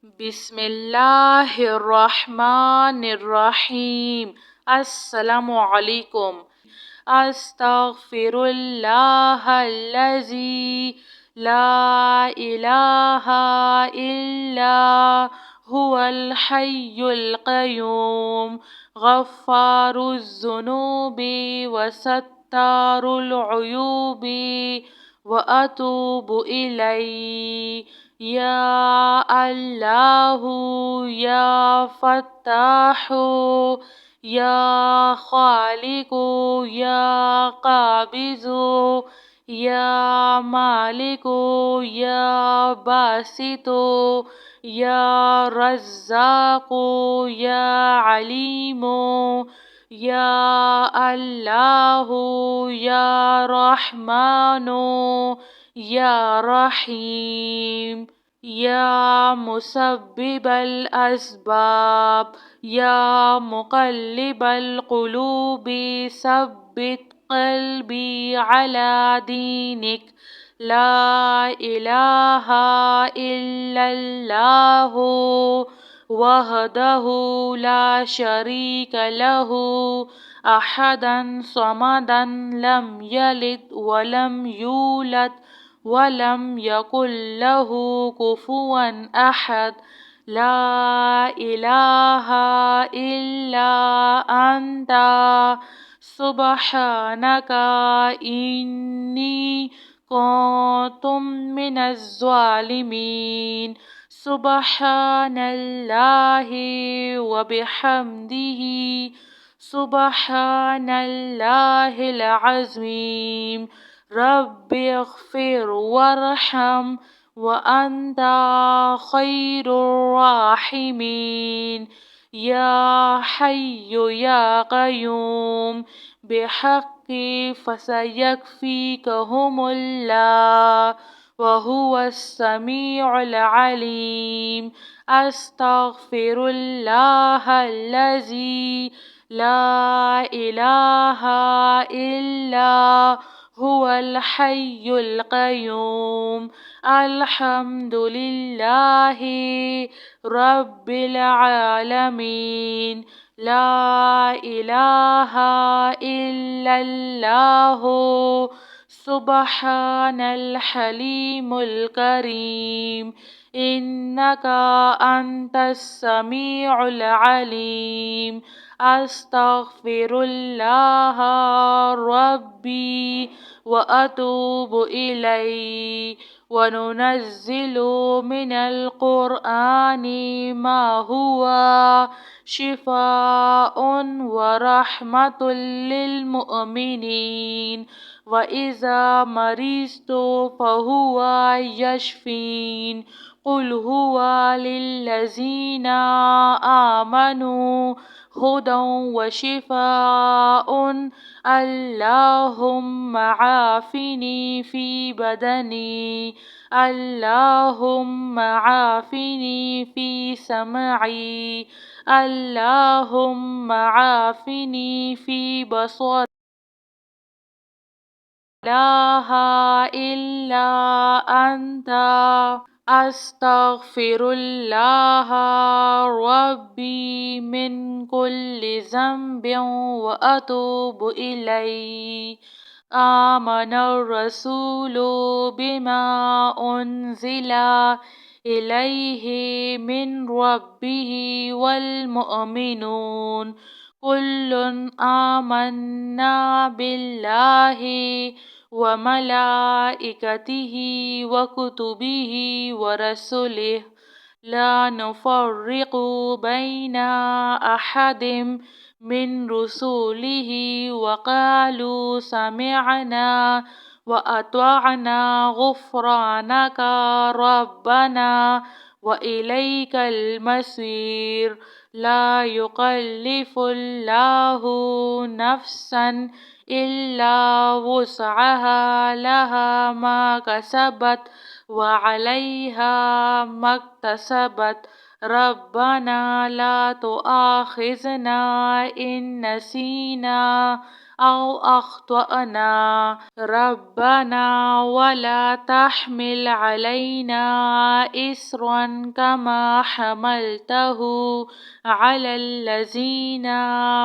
بسم اللہ الرحمن الرحیم۔ السلام علیکم۔ استغفر اللہ الذی لا الہ الا هو الحی القیوم غفار الذنوب وستار العیوب واتوب الیہ یا اللہ یا فتاح یا خالق یا قابض یا مالک یا باسط یا رزاق یا علیم یا اللہ یا رحمن یا رحیم یا مسبب الاسباب یا مقلب القلوب ثبت قلبی علی دینک لا الہ الا اللہ وحدہ لا شریک لہ احدا صمدا لم یلد ولم یولد ولم یکن لہ کفوا احد لا الہ الا انت سبحانک انی کنت من الظالمین۔ سبحان اللہ وبحمدہ سبحان اللہ العظیم۔ رب اغفر وارحم وانت خیر الراحمین۔ یا حی یا قیوم بحق فسیکفیکہم اللہ وہو السمیع العلیم۔ استغفر اللہ الذی لا الہ الا هو الحی القیوم۔ الحمد للہ رب العالمین۔ لا الہ الا اللہ سبحان الحلیم الکریم۔ انک انت السمیع العلیم۔ استغفر اللہ ربی واتوب الیہ۔ وننزل من القرآن ما هو شفاء ورحمة للمؤمنين وإذا مرضت فهو يشفين۔ قل هو للذين آمنوا هدى وشفاء۔ اللهم عافني في بدني اللهم عافني في سمعي اللهم عافني في بصري لا إله إلا أنت استغفر الله ربي من كل ذنب وأتوب إليه۔ آمن الرسول بما أنزل إليه من ربه والمؤمنون كل آمنا بالله وملائكته وكتبه ورسله لا نفرق بين أحد من رسله وقالوا سمعنا وأطعنا غفرانك ربنا وإليك المصير۔ لا يكلف الله نفسا إلا وسعها لها ما كسبت وعليها ما اكتسبت۔ ربنا لا تؤاخذنا إن نسينا أو أخطأنا ربنا ولا تحمل علينا إصرا كما حملته على الذين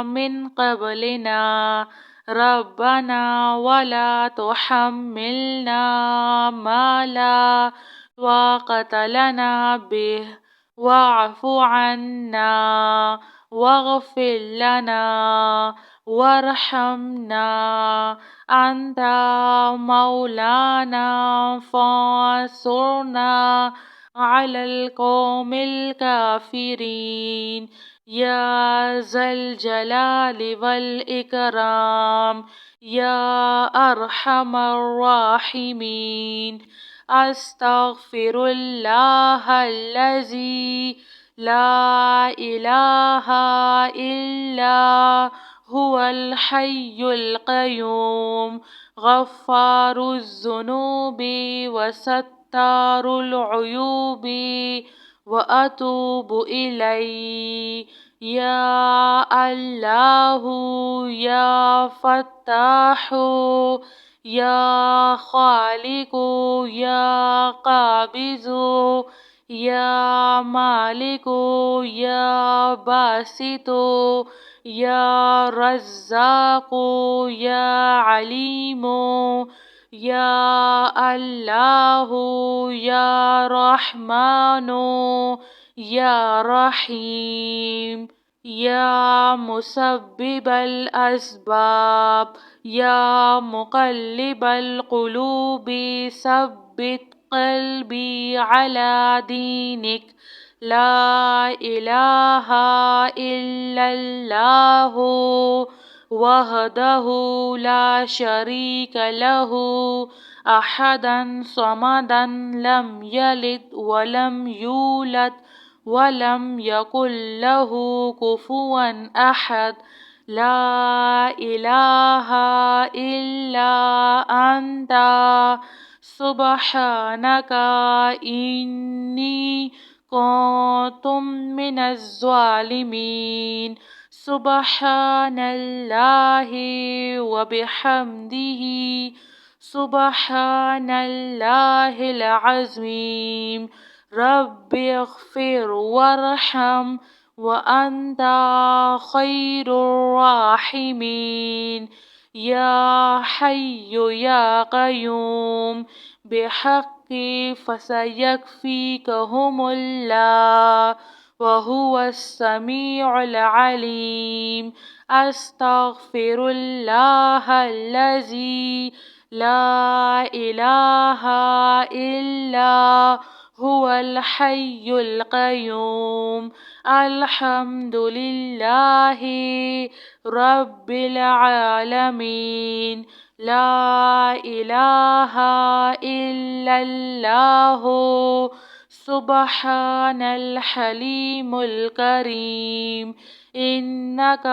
من قبلنا ربنا ولا تحملنا ما لا طاقة لنا به واعف عنا واغفر لنا وارحمنا أنت مولانا فانصرنا على القوم الكافرين يا ذا الجلال والإكرام يا أرحم الراحمين أستغفر الله الذي لا إله إلا هو الحي القيوم غفار الذنوب وستار العيوب وأتوب إليه يا الله يا فتاح يا خالق يا قابض يا مالك يا باسط يا رزاق يا عليم يا الله يا رحمن يا رحيم يا مسبب الأسباب يا مقلب القلوب ثبت قلبي على دينك لا إله إلا الله وحده لا شريك له أحدا صمدا لم يلد ولم يولد ولم يكن له كفوا أحد لا إله إلا أنت سبحانك إني كنت من الظالمين سبحان الله وبحمده سبحان الله العظيم رب اغفر وارحم وأنت خير الراحمين يا حي يا قيوم بحق فسيكفيكهم الله وهو السميع العليم أستغفر الله الذي لا إله إلا هو الحي القيوم الحمد لله رب العالمين لا إله إلا الله سبحان الحليم الكريم إنك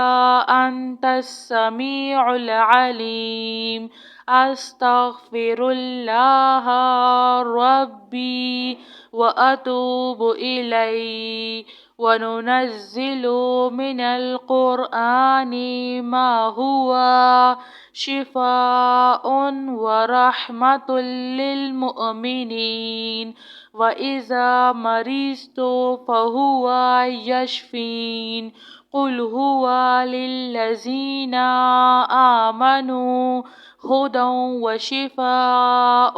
أنت السميع العليم أستغفر الله ربي وأتوب إليه وننزل من القرآن ما هو شفاء ورحمة للمؤمنين وإذا مرضت فهو يشفين قل هو للذين آمنوا هدى وشفاء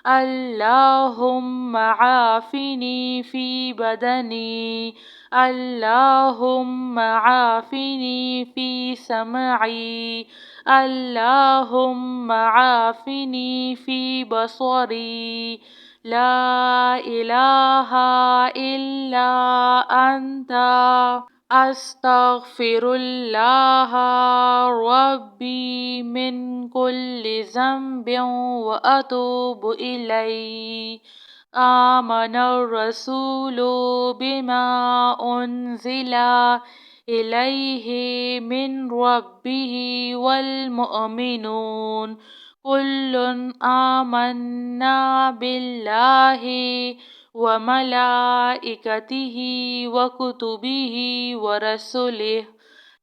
اللهم عافني في بدني اللهم عافني في سمعي اللهم عافني في بصري لا إله إلا أنت أستغفر الله ربي من كل ذنب وأتوب إليه آمن الرسول بما أنزل إليه من ربه والمؤمنون كل آمنا بالله وملائكته وكتبه ورسله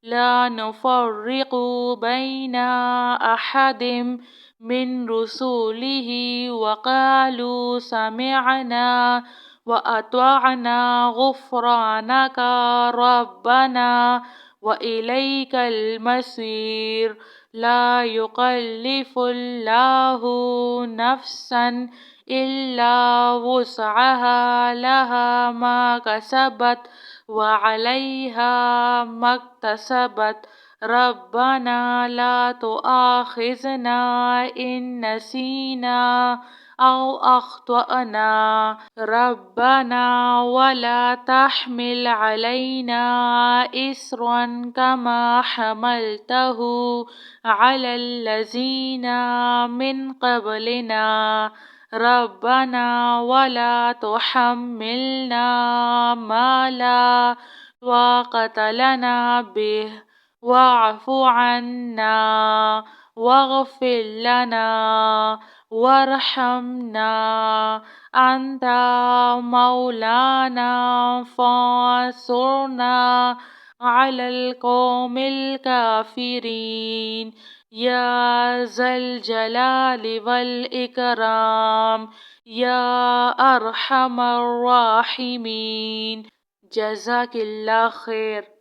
لا نفرق بين أحد من رسله وقالوا سمعنا وأطعنا غفرانك ربنا وإليك المصير. لا يكلف الله نفسا إلا وسعها لها ما كسبت وعليها ما اكتسبت. ربنا لا تؤاخذنا إن نسينا أو أخطأنا. ربنا ولا تحمل علينا إصرا كما حملته على الذين من قبلنا. ربنا ولا تحملنا ما لا طاقة لنا به واعف عنا واغفر لنا وارحمنا أنت مولانا فانصرنا على القوم الكافرين يا ذا الجلال والإكرام يا أرحم الراحمين. جزاك اللہ خیر.